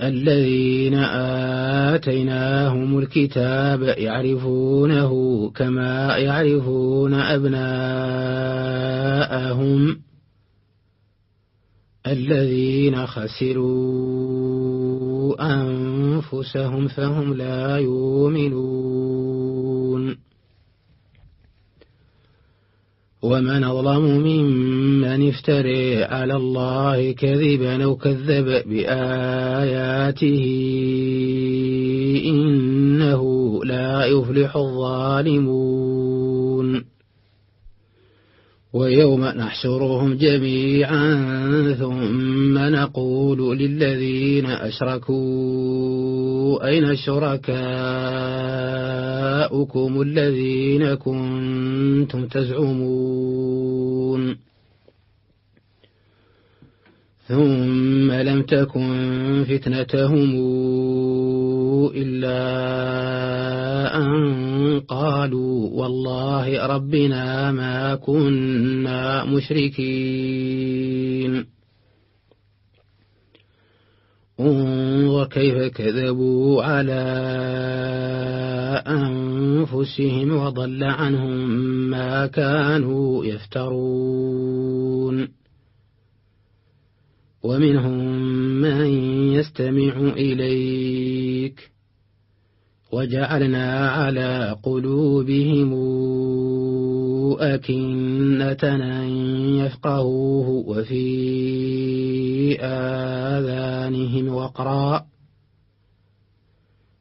الذين آتيناهم الكتاب يعرفونه كما يعرفون أبناءهم الذين خسروا أنفسهم فهم لا يؤمنون ومن أظلم ممن افترى على الله كذبا أو كذب بآياته إنه لا يفلح الظالمون ويوم نحشرهم جميعا ثم نقول للذين أشركوا أين شركاؤكم الذين كنتم تزعمون ثم لم تكن فتنتهم إلا أن قالوا والله ربنا ما كنا مشركين انظر كيف كذبوا على أنفسهم وضل عنهم ما كانوا يفترون ومنهم من يستمع إليك وجعلنا على قلوبهم أكنة أن يفقهوه وفي آذانهم وقرا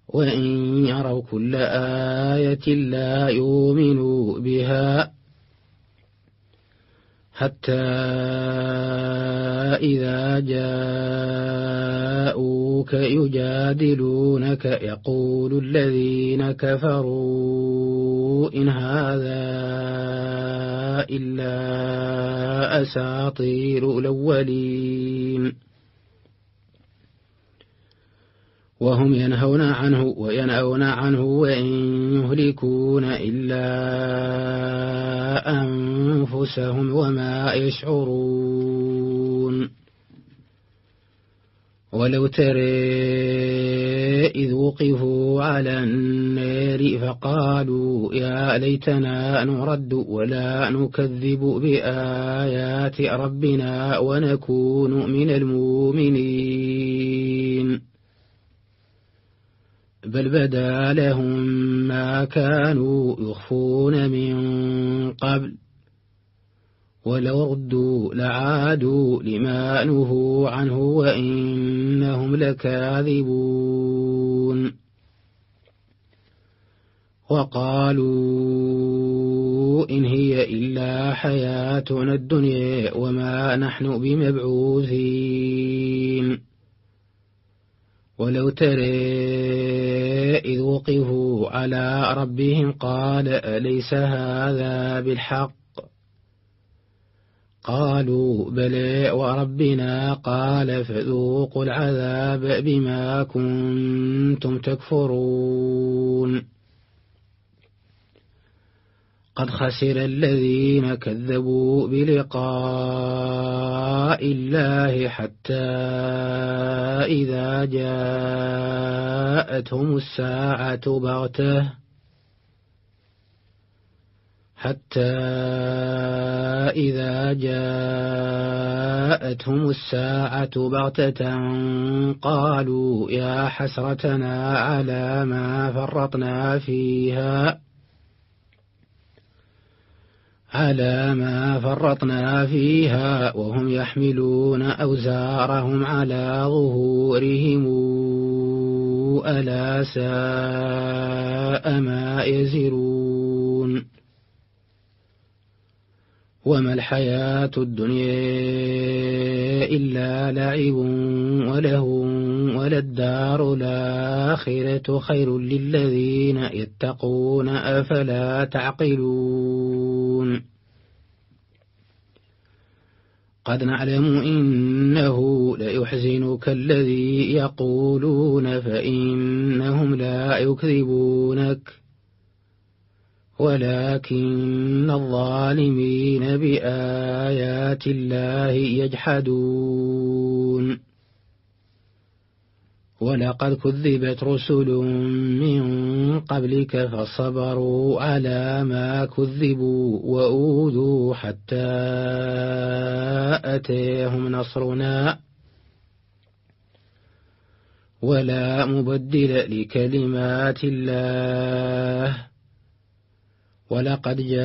وإن يروا كل آية لا يؤمنوا بها حتى إذا جاءوك يجادلونك يقول الذين كفروا إن هذا إلا أساطير الأولين وهم ينهون عنه وينأون عنه وإن يهلكون إلا أنفسهم وما يشعرون ولو ترى إذ وقفوا على النار فقالوا يا ليتنا نرد ولا نكذب بآيات ربنا ونكون من المؤمنين بل بدا لهم ما كانوا يخفون من قبل ولو ردوا لعادوا لما نهوا عنه وإنهم لكاذبون وقالوا إن هي إلا حياتنا الدنيا وما نحن بمبعوثين ولو ترى إذ وقفوا على ربهم قال أليس هذا بالحق قالوا بلى وربنا قال فذوقوا العذاب بما كنتم تكفرون قد خسر الذين كذبوا بلقاء الله حتى إذا جاءتهم الساعة بغتة قالوا يا حسرتنا على ما فرطنا فيها وهم يحملون أوزارهم على ظهورهم ألا ساء ما يزرون وما الحياة الدنيا إلا لعب ولهو وللدار الآخرة خير للذين يتقون أفلا تعقلون قد نعلم إنه ليحزنك الذي يقولون فإنهم لا يكذبونك ولكن الظالمين بآيات الله يجحدون ولقد كذبت رسل من قبلك فصبروا على ما كذبوا وأوذوا حتى أتيهم نصرنا ولا مبدل لكلمات الله ولقد جاءك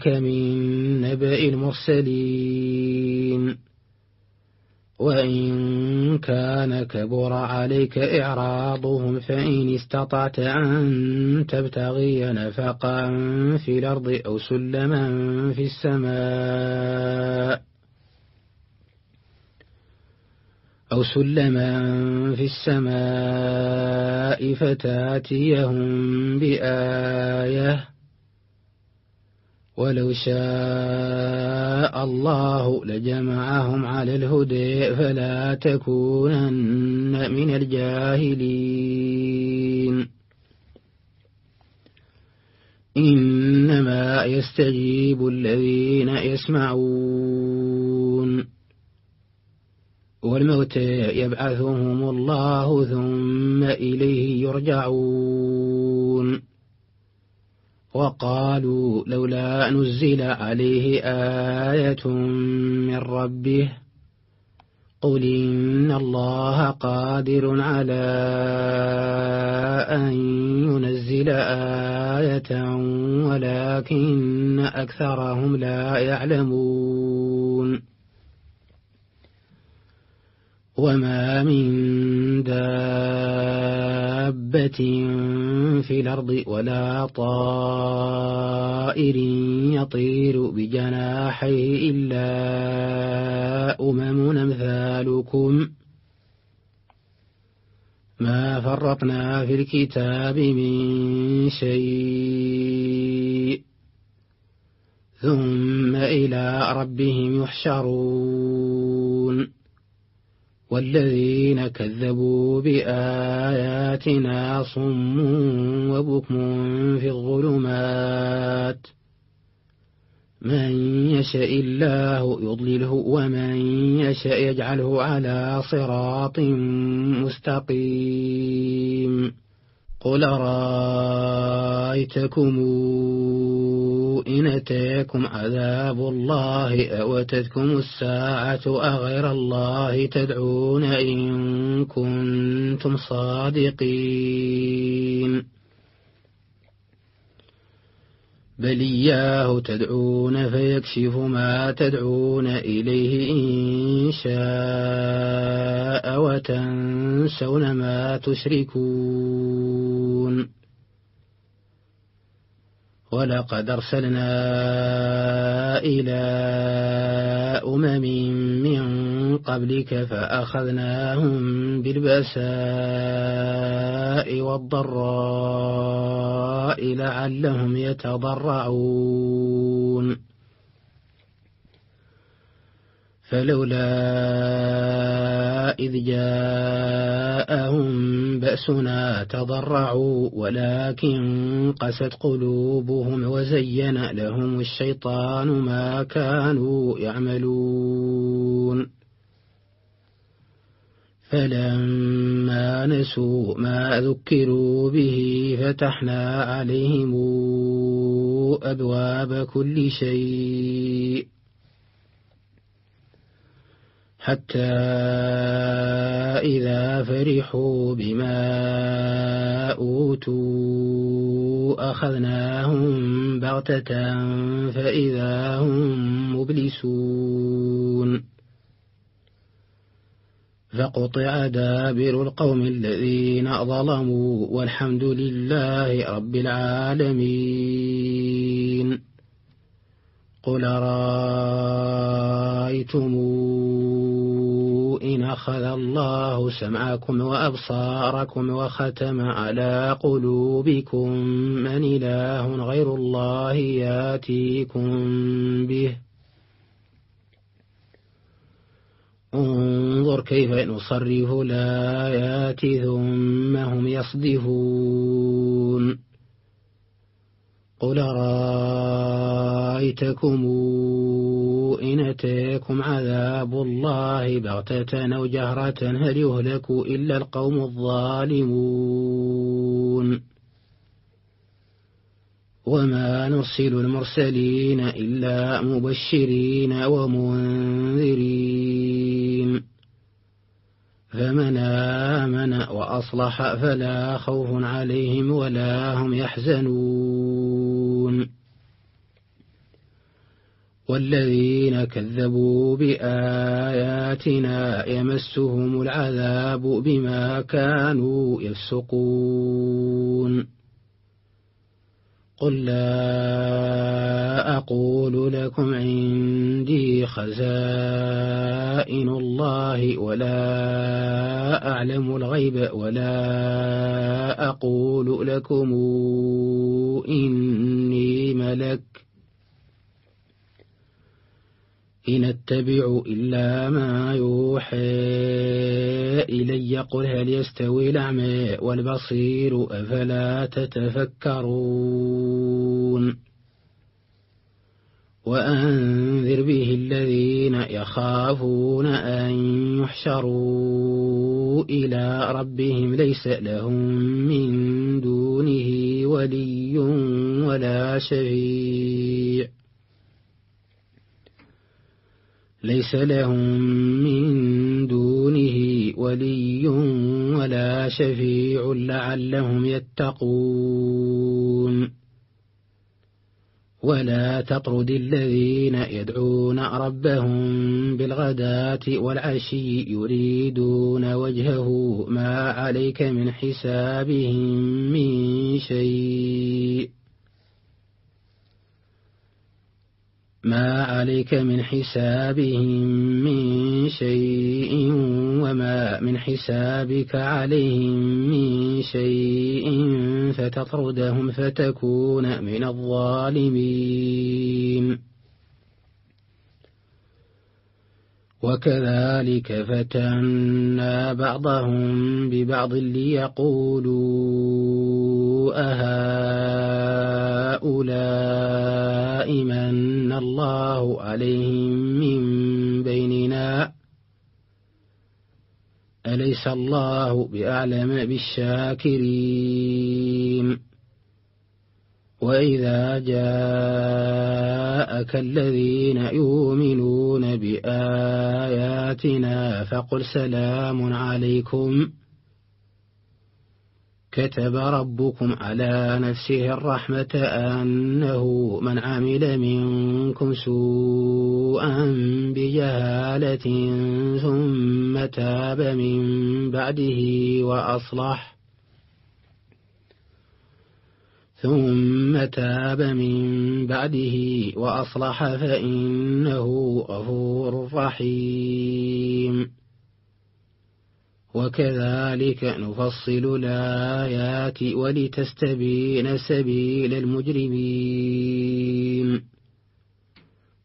من نبأ المرسلين وإن كان كبر عليك إعراضهم فإن استطعت أن تبتغي نفقا في الأرض أو سلما في السماء فتاتيهم بآية ولو شاء الله لجمعهم على الهدى فلا تكونن من الجاهلين إنما يستجيب الذين يسمعون والموتى يبعثهم الله ثم إليه يرجعون وقالوا لولا نزل عليه آية من ربه قل إن الله قادر على أن ينزل آية ولكن أكثرهم لا يعلمون وما من دابة في الأرض ولا طائر يطير بجناحيه إلا أمم أمثالكم ما فرطنا في الكتاب من شيء ثم إلى ربهم يحشرون والذين كذبوا بآياتنا صم وبكم في الظلمات من يشاء الله يضلله ومن يشاء يجعله على صراط مستقيم قل رأيتكم إن أتاكم عذاب الله أو أتتكم الساعة أغير الله تدعون إن كنتم صادقين بل إياه تدعون فيكشف ما تدعون إليه إن شاء وتنسون ما تشركون ولقد أرسلنا إلى أمم من قبلك فأخذناهم بالبأساء والضراء لعلهم يتضرعون فلولا إذ جاءهم بأسنا تضرعوا ولكن قست قلوبهم وزين لهم الشيطان ما كانوا يعملون فلما نسوا ما ذكروا به فتحنا عليهم أبواب كل شيء حتى إذا فرحوا بما أوتوا أخذناهم بغتة فإذا هم مبلسون فقطع دابر القوم الذين ظلموا والحمد لله رب العالمين قل رأيتم إن أخذ الله سمعكم وأبصاركم وختم على قلوبكم من إله غير الله ياتيكم به انظر كيف نصرف الآيات ثم هم يصدفون قل رأيتم أرأيتكم إن أتاكم عذاب الله بغتة أو جهرة هل يهلك إلا القوم الظالمون وما نرسل المرسلين إلا مبشرين ومنذرين فمن آمن وأصلح فلا خوف عليهم ولا هم يحزنون والذين كذبوا بآياتنا يمسهم العذاب بما كانوا يفسقون قل لا أقول لكم عندي خزائن الله ولا أعلم الغيب ولا أقول لكم إني ملك إن أتبع إلا ما يوحى إلي قل هل يستوي الأعمى والبصير أفلا تتفكرون وأنذر به الذين يخافون أن يحشروا إلى ربهم ليس لهم من دونه ولي ولا شفيع ليس لهم من دونه ولي ولا شفيع لعلهم يتقون ولا تطرد الذين يدعون ربهم بالغداة والعشي يريدون وجهه ما عليك من حسابهم من شيء ما عليك من حسابهم من شيء وما من حسابك عليهم من شيء فتطردهم فتكون من الظالمين وكذلك فتنا بعضهم ببعض ليقولوا أهؤلاء من الله عليهم من بيننا أليس الله بأعلم بالشاكرين وإذا جاءك الذين يؤمنون بآياتنا فقل سلام عليكم كتب ربكم على نفسه الرحمة أنه من عمل منكم سوءا بجهالة ثم تاب من بعده وأصلح فإنه غفور رحيم وكذلك نفصل الآيات ولتستبين سبيل المجرمين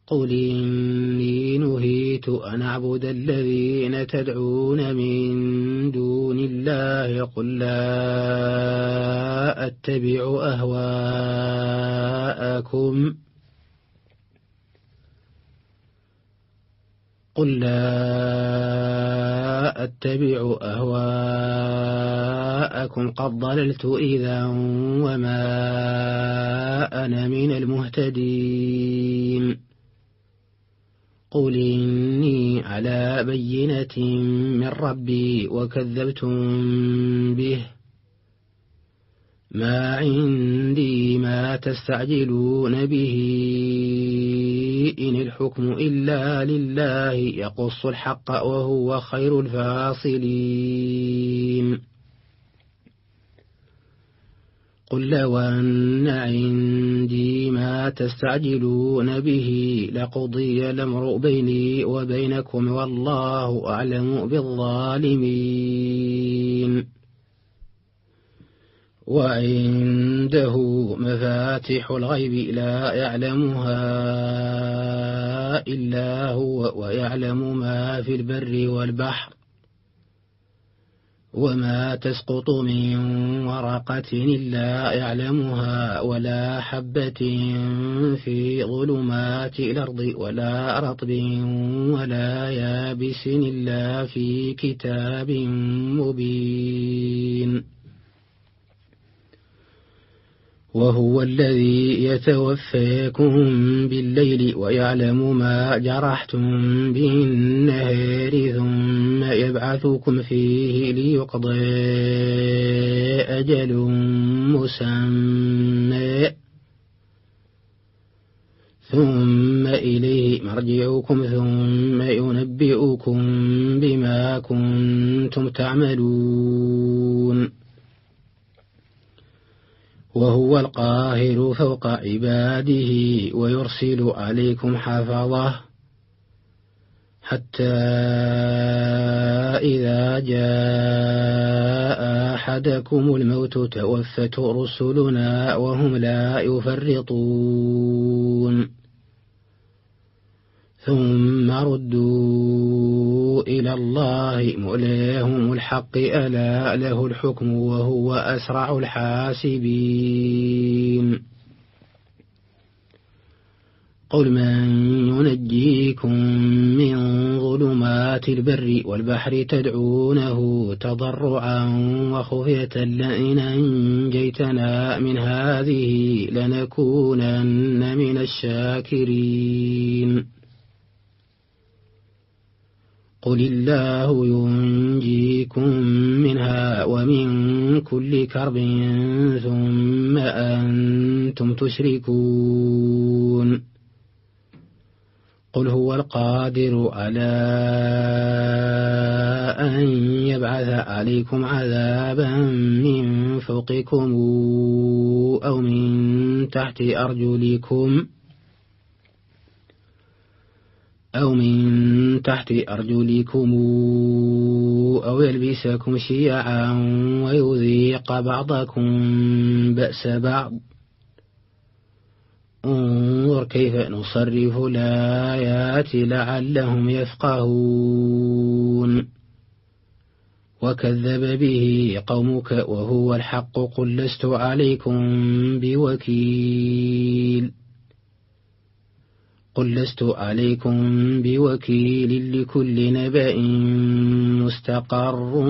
قل إني نهيت أن أعبد الذين تدعون من دون الله قل لا أتبع أهواءكم قد ضللت إذا وما أنا من المهتدين قل إني على بينة من ربي وكذبتم به ما عندي ما تستعجلون به إن الحكم إلا لله يقص الحق وهو خير الفاصلين قل لو أن عندي ما تستعجلون به لقضي الأمر بيني وبينكم والله أعلم بالظالمين وعنده مفاتح الغيب لا يعلمها إلا هو ويعلم ما في البر والبحر وما تسقط من ورقة إلا يعلمها ولا حبة في ظلمات الأرض ولا رطب ولا يابس إلا في كتاب مبين. وهو الذي يتوفاكم بالليل ويعلم ما جرحتم بالنهار ثم يبعثكم فيه ليقضى أجل مسمى ثم إليه مرجعكم ثم ينبئكم بما كنتم تعملون. وهو القاهر فوق عباده ويرسل عليكم حفظه حتى إذا جاء أحدكم الموت توفته رسلنا وهم لا يفرطون ثم ردوا إلى الله مولاهم الحق ألا له الحكم وهو أسرع الحاسبين. قل من ينجيكم من ظلمات البر والبحر تدعونه تضرعا وخفية لئن أنجيتنا من هذه لنكونن من الشاكرين. قل الله ينجيكم منها ومن كل كرب ثم أنتم تشركون. قل هو القادر على أن يبعث عليكم عذابا من فوقكم أو من تحت أرجلكم أو يلبسكم شيعا ويذيق بعضكم بأس بعض. انظر كيف نصرف الآيات لعلهم يفقهون. وكذب به قومك وهو الحق قل لست عليكم بوكيل لكل نبأ مستقر